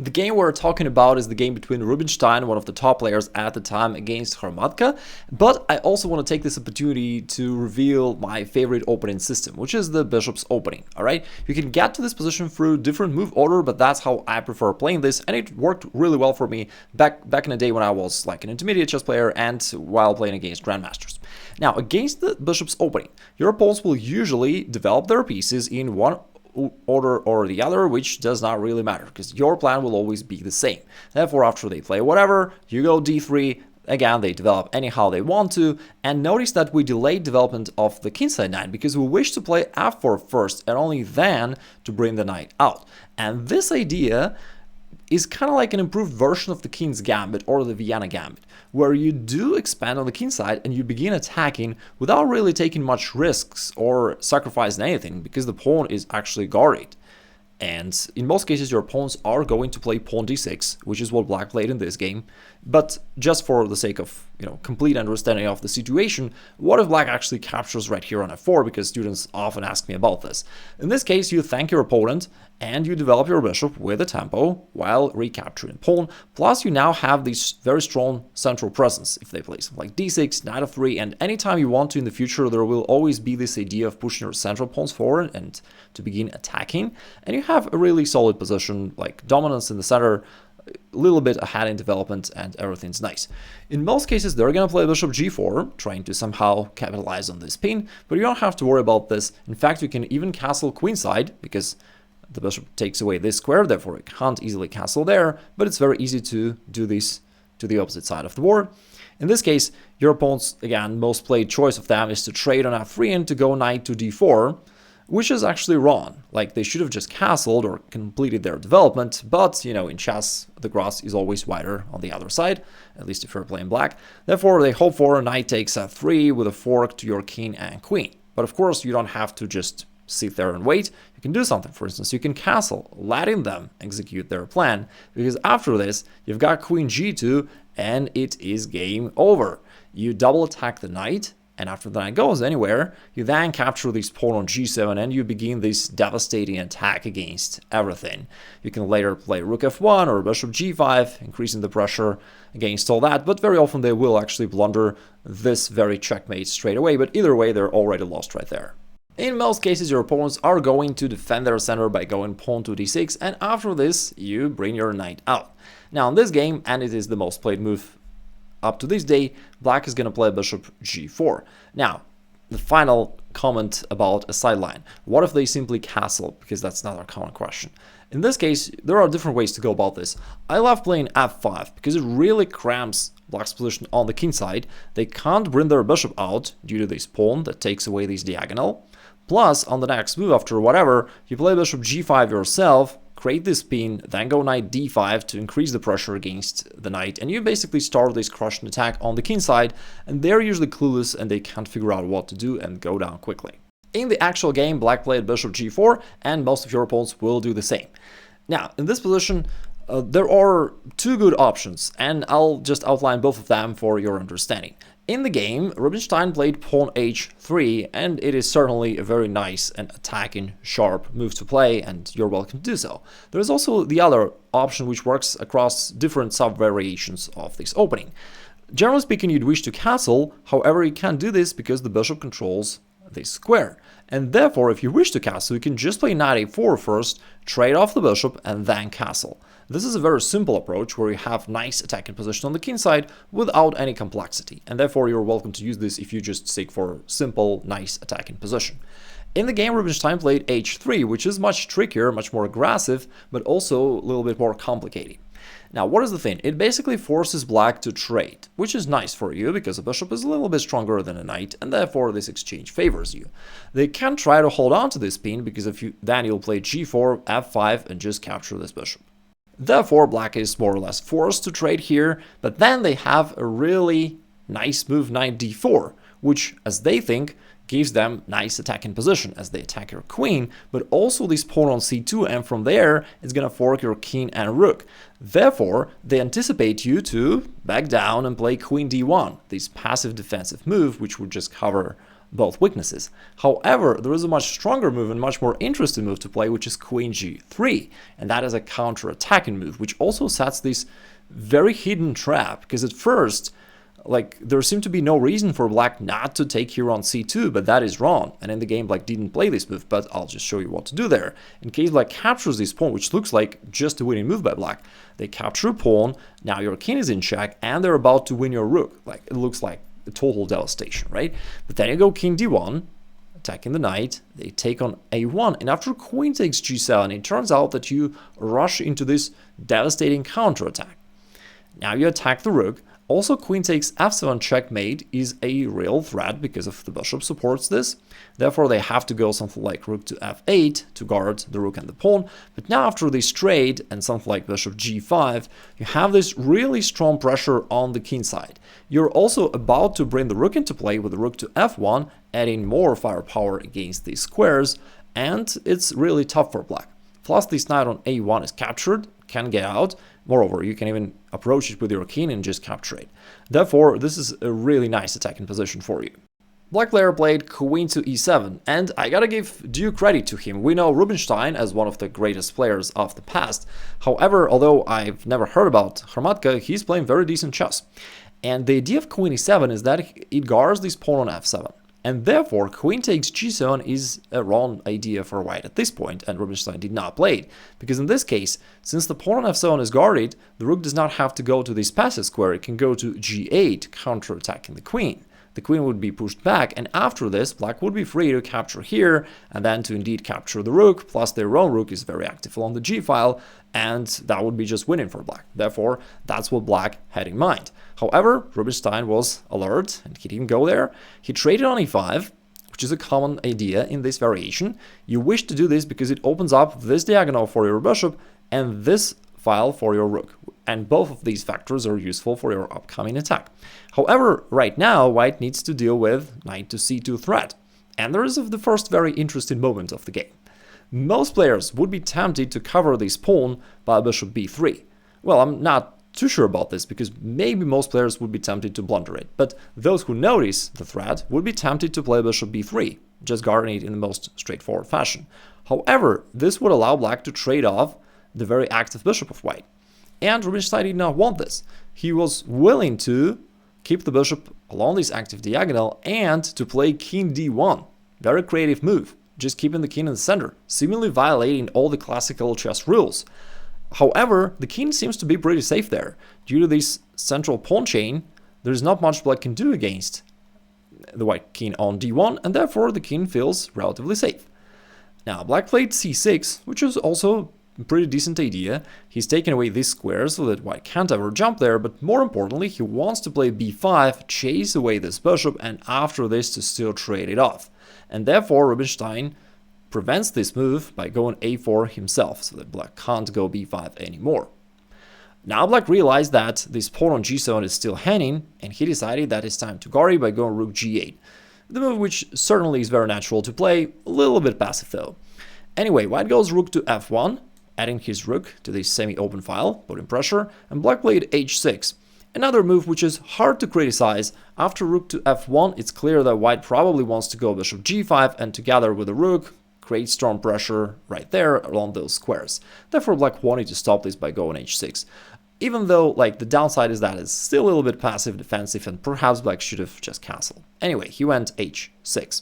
The game we're talking about is the game between Rubinstein, one of the top players at the time, against Hromadka, but I also want to take this opportunity to reveal my favorite opening system, which is the bishop's opening, alright? You can get to this position through different move order, but that's how I prefer playing this, and it worked really well for me back in the day when I was like an intermediate chess player and while playing against grandmasters. Now, against the bishop's opening, your opponents will usually develop their pieces in one order or the other, which does not really matter because your plan will always be the same. Therefore, after they play whatever, you go d3. Again, they develop anyhow they want to, and notice that we delayed development of the kingside knight because we wish to play f4 first and only then to bring the knight out. And this idea is kind of like an improved version of the King's Gambit or the Vienna Gambit, where you do expand on the king side and you begin attacking without really taking much risks or sacrificing anything because the pawn is actually guarded. And in most cases, your opponents are going to play pawn d6, which is what black played in this game. But just for the sake of, complete understanding of the situation, what if black actually captures right here on f4? Because students often ask me about this. In this case, you thank your opponent and you develop your bishop with a tempo while recapturing pawn. Plus, you now have this very strong central presence if they play something like d6, knight of 3, and anytime you want to in the future, there will always be this idea of pushing your central pawns forward and to begin attacking. And you have a really solid position, like dominance in the center, a little bit ahead in development, and everything's nice. In most cases, they're going to play bishop g4, trying to somehow capitalize on this pin, but you don't have to worry about this. In fact, you can even castle queenside, because the bishop takes away this square, therefore it can't easily castle there, but it's very easy to do this to the opposite side of the board. In this case, your opponent's, again, most played choice of them is to trade on f3 and to go knight to d4, which is actually wrong. Like, they should have just castled or completed their development, but, in chess, the grass is always wider on the other side, at least if you're playing black. Therefore, they hope for a knight takes f3 with a fork to your king and queen. But of course, you don't have to just sit there and wait. You can do something. For instance, you can castle, letting them execute their plan, because after this, you've got queen g2, and it is game over. You double attack the knight, and after the knight goes anywhere, you then capture this pawn on g7 and you begin this devastating attack against everything. You can later play rook f1 or bishop g5, increasing the pressure against all that, but very often they will actually blunder this very checkmate straight away, but either way, they're already lost right there. In most cases, your opponents are going to defend their center by going pawn to d6, and after this, you bring your knight out. Now, in this game, and it is the most played move up to this day, black is going to play bishop g4. Now, the final comment about a sideline. What if they simply castle? Because that's another common question. In this case, there are different ways to go about this. I love playing f5 because it really cramps black's position on the king side. They can't bring their bishop out due to this pawn that takes away this diagonal. Plus, on the next move, after whatever, you play bishop g5 yourself, create this pin, then go knight d5 to increase the pressure against the knight, and you basically start this crushing attack on the king side, and they're usually clueless and they can't figure out what to do and go down quickly. In the actual game, black played bishop g4, and most of your opponents will do the same. Now, in this position, there are two good options, and I'll just outline both of them for your understanding. In the game, Rubinstein played pawn h3, and it is certainly a very nice and attacking, sharp move to play, and you're welcome to do so. There is also the other option which works across different sub-variations of this opening. Generally speaking, you'd wish to castle, however you can't do this because the bishop controls this square. And therefore, if you wish to castle, you can just play knight a4 first, trade off the bishop, and then castle. This is a very simple approach where you have nice attacking position on the king side without any complexity, and therefore you're welcome to use this if you just seek for simple, nice attacking position. In the game, Rubinstein played h3, which is much trickier, much more aggressive, but also a little bit more complicated. Now, what is the thing? It basically forces black to trade, which is nice for you because a bishop is a little bit stronger than a knight, and therefore this exchange favors you. They can try to hold on to this pin because then you'll play g4, f5, and just capture this bishop. Therefore, black is more or less forced to trade here, but then they have a really nice move, knight d4, which, as they think, gives them nice attacking position as they attack your queen, but also this pawn on c2, and from there it's gonna fork your king and rook. Therefore, they anticipate you to back down and play queen d1, this passive defensive move, which would just cover both weaknesses. However, there is a much stronger move and much more interesting move to play, which is queen g3, and that is a counter-attacking move, which also sets this very hidden trap, because at first, like, there seemed to be no reason for black not to take here on c2, but that is wrong, and in the game black didn't play this move, but I'll just show you what to do there. In case black captures this pawn, which looks like just a winning move by black, they capture a pawn, now your king is in check, and they're about to win your rook. Like, it looks like a total devastation, right? But then you go king d1, attacking the knight, they take on a1, and after queen takes g7, it turns out that you rush into this devastating counterattack. Now you attack the rook. Also, queen takes f7 checkmate is a real threat because of the bishop supports this. Therefore, they have to go something like rook to f8 to guard the rook and the pawn. But now after this trade and something like bishop g5, you have this really strong pressure on the king side. You're also about to bring the rook into play with the rook to f1, adding more firepower against these squares, and it's really tough for black. Plus, this knight on a1 is captured, can get out. Moreover, you can even approach it with your king and just capture it. Therefore, this is a really nice attacking position for you. Black player played queen to e7, and I gotta give due credit to him. We know Rubinstein as one of the greatest players of the past. However, although I've never heard about Hromadka, he's playing very decent chess. And the idea of queen e7 is that it guards this pawn on f7. And therefore, queen takes g7 is a wrong idea for white at this point, and Rubinstein did not play it. Because in this case, since the pawn on f7 is guarded, the rook does not have to go to this passive square, it can go to g8, counterattacking the queen. The queen would be pushed back, and after this, black would be free to capture here, and then to indeed capture the rook, plus their own rook is very active along the g-file, and that would be just winning for black. Therefore, that's what black had in mind. However, Rubinstein was alert, and he didn't go there. He traded on e5, which is a common idea in this variation. You wish to do this because it opens up this diagonal for your bishop, and this file for your rook. And both of these factors are useful for your upcoming attack. However, right now, white needs to deal with knight to c2 threat. And there is the first very interesting moment of the game. Most players would be tempted to cover this pawn by bishop b3. Well, I'm not too sure about this because maybe most players would be tempted to blunder it. But those who notice the threat would be tempted to play bishop b3, just guarding it in the most straightforward fashion. However, this would allow black to trade off the very active bishop of white. And Rubinstein did not want this. He was willing to keep the bishop along this active diagonal and to play king d1. Very creative move, just keeping the king in the center, seemingly violating all the classical chess rules. However, the king seems to be pretty safe there. Due to this central pawn chain, there's not much black can do against the white king on d1, and therefore the king feels relatively safe. Now, black played c6, which is also a pretty decent idea. He's taken away this square so that white can't ever jump there, but more importantly, he wants to play b5, chase away this bishop, and after this to still trade it off. And therefore, Rubinstein prevents this move by going a4 himself, so that black can't go b5 anymore. Now black realized that this pawn on g7 is still hanging, and he decided that it's time to guard it by going rook g8. The move which certainly is very natural to play, a little bit passive though. Anyway, white goes rook to f1, adding his rook to this semi-open file, putting pressure, and black played h6. Another move which is hard to criticize. After rook to f1, it's clear that white probably wants to go bishop g5 and together with the rook, create strong pressure right there along those squares. Therefore, black wanted to stop this by going h6. Even though, like, the downside is that it's still a little bit passive defensive and perhaps black should have just castled. Anyway, he went h6.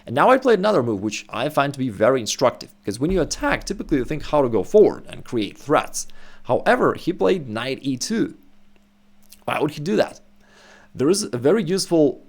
And now I played another move which I find to be very instructive, because when you attack, typically you think how to go forward and create threats. However, he played knight e2. Why would he do that? There is a very useful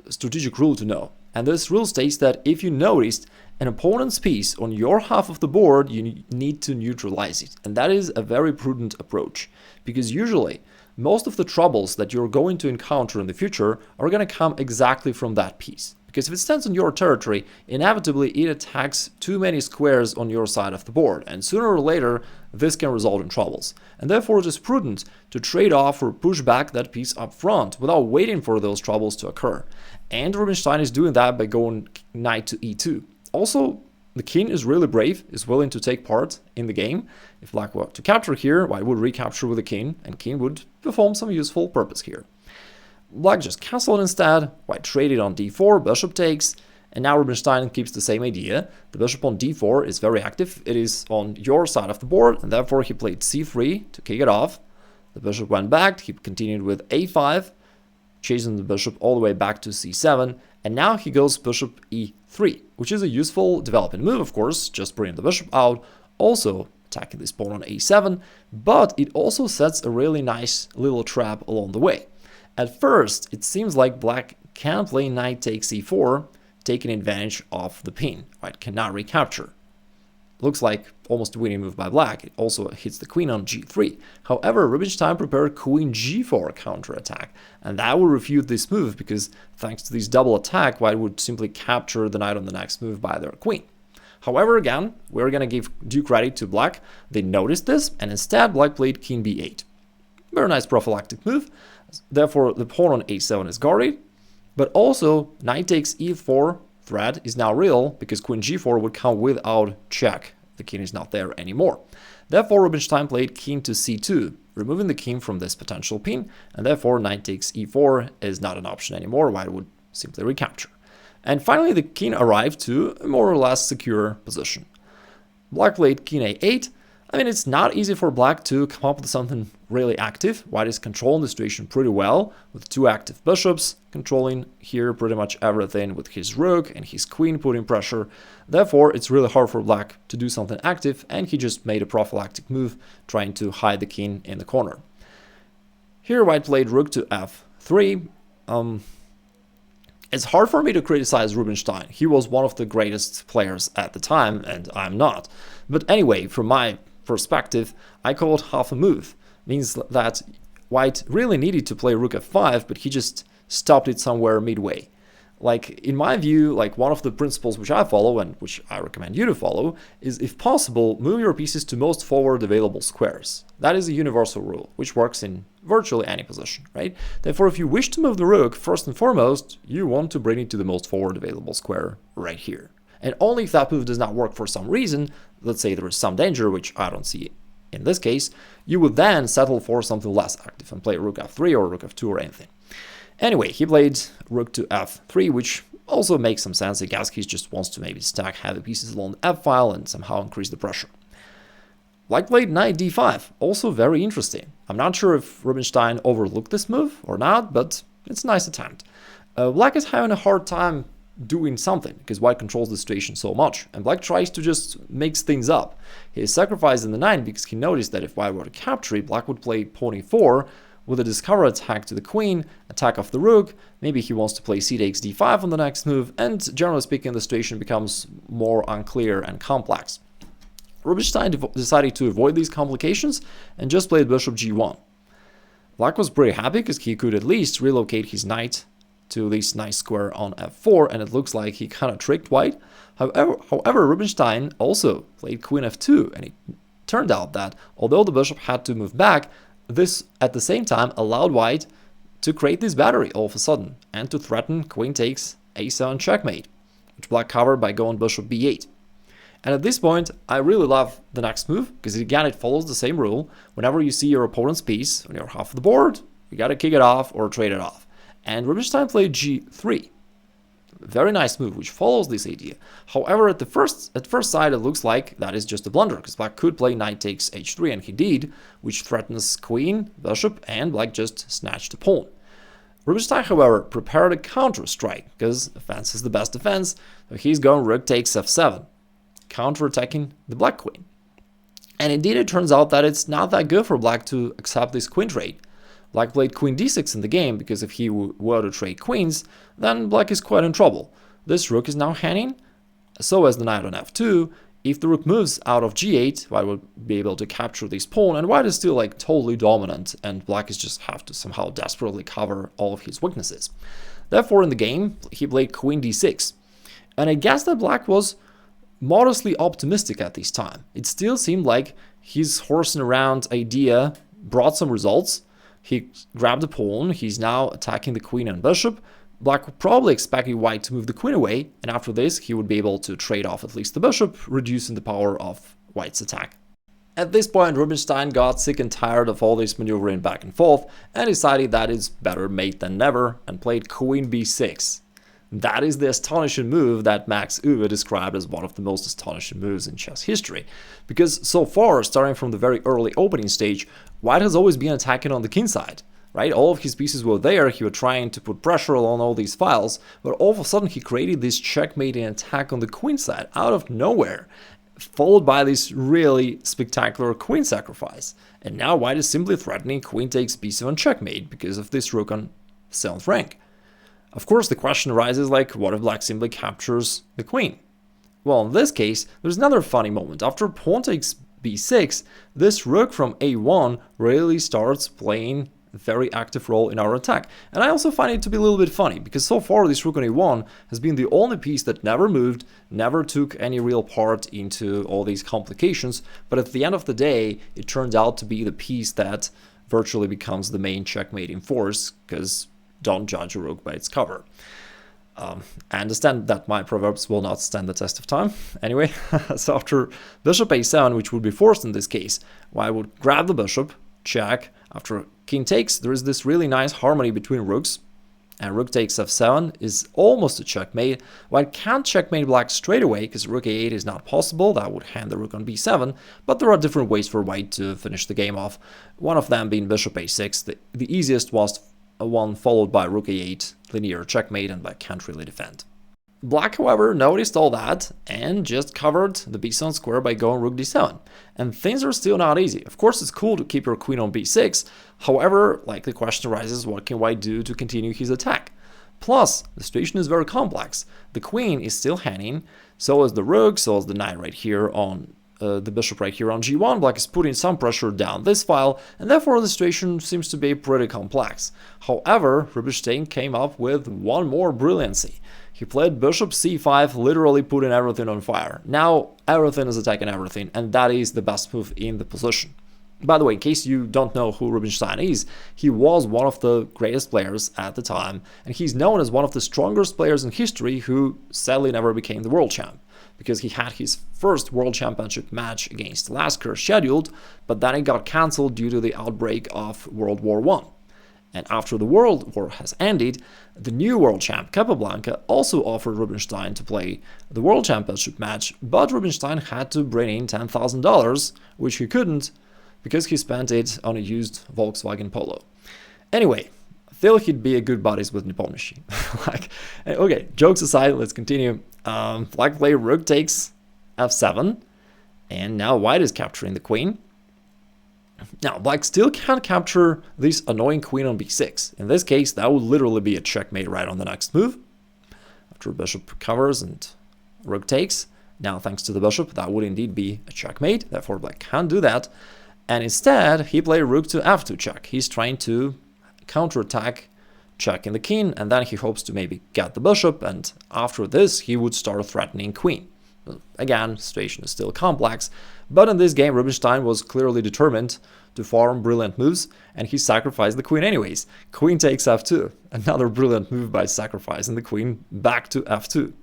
strategic rule to know, and this rule states that if you noticed an opponent's piece on your half of the board, you need to neutralize it. And that is a very prudent approach, because usually most of the troubles that you're going to encounter in the future are going to come exactly from that piece. Because if it stands on your territory, inevitably it attacks too many squares on your side of the board, and sooner or later this can result in troubles. And therefore it is prudent to trade off or push back that piece up front without waiting for those troubles to occur. And Rubinstein is doing that by going knight to e2. Also, the king is really brave, is willing to take part in the game. If black were to capture here, white would recapture with the king, and king would perform some useful purpose here. Black just castled instead, white traded on d4, bishop takes, and now Rubinstein keeps the same idea. The bishop on d4 is very active, it is on your side of the board, and therefore he played c3 to kick it off. The bishop went back, he continued with a5, chasing the bishop all the way back to c7, and now he goes bishop e3, which is a useful development move, of course, just bringing the bishop out, also attacking this pawn on a7, but it also sets a really nice little trap along the way. At first, it seems like black can play knight takes e4, taking advantage of the pin, right? Cannot recapture. Looks like almost a winning move by black. It also hits the queen on g3. However, Rubinstein prepared queen g4 counterattack, and that will refute this move because thanks to this double attack, white would simply capture the knight on the next move by their queen. However, again, we're going to give due credit to black. They noticed this, and instead black played king b8. Very nice prophylactic move. Therefore, the pawn on a7 is guarded, but also knight takes e4 threat is now real because queen g4 would come without check. The king is not there anymore. Therefore, Rubinstein played king to c2, removing the king from this potential pin, and therefore knight takes e4 is not an option anymore. White would simply recapture. And finally, the king arrived to a more or less secure position. Black played king a8. I mean, it's not easy for black to come up with something really active. White is controlling the situation pretty well, with two active bishops, controlling here pretty much everything with his rook and his queen putting pressure. Therefore, it's really hard for black to do something active, and he just made a prophylactic move, trying to hide the king in the corner. Here, white played rook to f3. It's hard for me to criticize Rubinstein. He was one of the greatest players at the time, and I'm not. But anyway, from my perspective, I call it half a move. Means that white really needed to play rook f5, but he just stopped it somewhere midway. Like, in my view, like one of the principles which I follow and which I recommend you to follow is, if possible, move your pieces to most forward available squares. That is a universal rule, which works in virtually any position, right? Therefore, if you wish to move the rook, first and foremost, you want to bring it to the most forward available square right here. And only if that move does not work for some reason, let's say there is some danger, which I don't see in this case, you would then settle for something less active and play rook f3 or rook f2 or anything. Anyway, he played rook to f3, which also makes some sense. I guess he just wants to maybe stack heavy pieces along the f-file and somehow increase the pressure. Black played knight d5, also very interesting. I'm not sure if Rubinstein overlooked this move or not, but it's a nice attempt. Black is having a hard time doing something because white controls the situation so much, and black tries to just mix things up. He is sacrificing the knight because he noticed that if white were to capture it, black would play pawn e4 with a discover attack to the queen, attack of the rook. Maybe he wants to play c takes d5 on the next move, and generally speaking, the situation becomes more unclear and complex. Rubinstein decided to avoid these complications and just played bishop g1. Black was pretty happy because he could at least relocate his knight to this nice square on f4, and it looks like he kind of tricked white. However, Rubinstein also played queen f2, and it turned out that although the bishop had to move back, this at the same time allowed white to create this battery all of a sudden and to threaten queen takes a7 checkmate, which black covered by going bishop b8. And at this point, I really love the next move because again, it follows the same rule. Whenever you see your opponent's piece on your half of the board, you got to kick it off or trade it off. And Rubinstein played g3. Very nice move, which follows this idea. However, at first sight, it looks like that is just a blunder, because black could play knight takes h3, and he did, which threatens queen, bishop, and black just snatched the pawn. Rubinstein, however, prepared a counter-strike, because defense is the best defense, so he's going rook takes f7, counter-attacking the black queen. And indeed, it turns out that it's not that good for black to accept this queen trade. Black played queen d6 in the game, because if he were to trade queens, then black is quite in trouble. This rook is now hanging, so as the knight on f2. If the rook moves out of g8, white will be able to capture this pawn, and white is still like totally dominant, and black is just have to somehow desperately cover all of his weaknesses. Therefore, in the game, he played queen d6. And I guess that black was modestly optimistic at this time. It still seemed like his horsing around idea brought some results. He grabbed the pawn, he's now attacking the queen and bishop. Black would probably expect white to move the queen away, and after this he would be able to trade off at least the bishop, reducing the power of white's attack. At this point, Rubinstein got sick and tired of all this maneuvering back and forth and decided that it's better mate than never and played queen b6. That is the astonishing move that Max Uwe described as one of the most astonishing moves in chess history. Because so far, starting from the very early opening stage, White has always been attacking on the kingside. Right? All of his pieces were there, he was trying to put pressure on all these files, but all of a sudden he created this checkmating attack on the queenside out of nowhere, followed by this really spectacular queen sacrifice. And now White is simply threatening queen takes b7 checkmate because of this rook on 7th rank. Of course, the question arises like, what if Black simply captures the queen? Well, in this case, there's another funny moment. After pawn takes b6, this rook from a1 really starts playing a very active role in our attack. And I also find it to be a little bit funny, because so far this rook on a1 has been the only piece that never moved, never took any real part into all these complications, but at the end of the day, it turned out to be the piece that virtually becomes the main checkmating force, because don't judge a rook by its cover. I understand that my proverbs will not stand the test of time. Anyway, so after bishop a7, which would be forced in this case, White would grab the bishop, check. After king takes, there is this really nice harmony between rooks, and rook takes f7 is almost a checkmate. White can't checkmate Black straight away because rook a8 is not possible. That would hand the rook on b7, but there are different ways for White to finish the game off. One of them being bishop a6. The easiest was one followed by rook a8, linear checkmate, and Black can't really defend. Black, however, noticed all that and just covered the b7 square by going rook d7. And things are still not easy. Of course, it's cool to keep your queen on b6. However, like the question arises, what can White do to continue his attack? Plus, the situation is very complex. The queen is still hanging, so is the rook, so is the knight right here on the bishop right here on g1. Black is putting some pressure down this file, and therefore the situation seems to be pretty complex. However, Rubinstein came up with one more brilliancy. He played bishop c5, literally putting everything on fire. Now everything is attacking everything, and that is the best move in the position. By the way, in case you don't know who Rubinstein is, he was one of the greatest players at the time, and he's known as one of the strongest players in history who sadly never became the world champ, because he had his first world championship match against Lasker scheduled, but then it got cancelled due to the outbreak of World War I. And after the World War has ended, the new world champ Capablanca also offered Rubinstein to play the world championship match, but Rubinstein had to bring in $10,000, which he couldn't because he spent it on a used Volkswagen Polo. Anyway, I feel he'd be a good buddies with Nepomniachtchi. Okay, jokes aside, let's continue. Black played rook takes f7, and now White is capturing the queen. Now, Black still can't capture this annoying queen on b6. In this case, that would literally be a checkmate right on the next move. After bishop covers and rook takes, now thanks to the bishop, that would indeed be a checkmate. Therefore, Black can't do that. And instead, he played rook to f2 check. He's trying to counterattack, checking the king, and then he hopes to maybe get the bishop, and after this, he would start threatening queen. Again, situation is still complex, but in this game, Rubinstein was clearly determined to farm brilliant moves, and he sacrificed the queen anyways. Queen takes f2, another brilliant move by sacrificing the queen back to f2.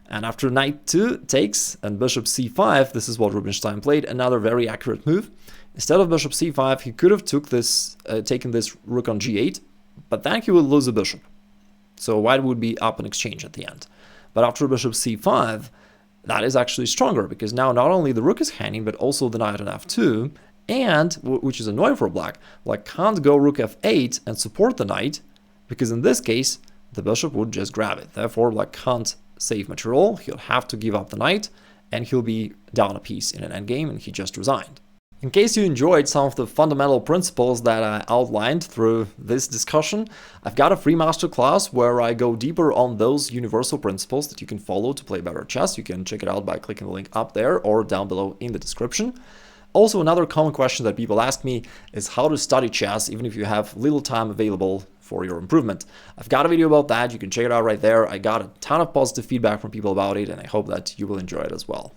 And after knight 2 takes and bishop c5, this is what Rubinstein played, another very accurate move. Instead of bishop c5, he could have taken this rook on g8, but then he would lose a bishop. So White would be up in exchange at the end. But after bishop c5, that is actually stronger, because now not only the rook is hanging, but also the knight on f2, and, which is annoying for Black, Black can't go rook f8 and support the knight, because in this case, the bishop would just grab it. Therefore, Black can't save material, he'll have to give up the knight, and he'll be down a piece in an endgame, and he just resigned. In case you enjoyed some of the fundamental principles that I outlined through this discussion, I've got a free masterclass where I go deeper on those universal principles that you can follow to play better chess. You can check it out by clicking the link up there or down below in the description. Also, another common question that people ask me is how to study chess even if you have little time available for your improvement. I've got a video about that, you can check it out right there. I got a ton of positive feedback from people about it, and I hope that you will enjoy it as well.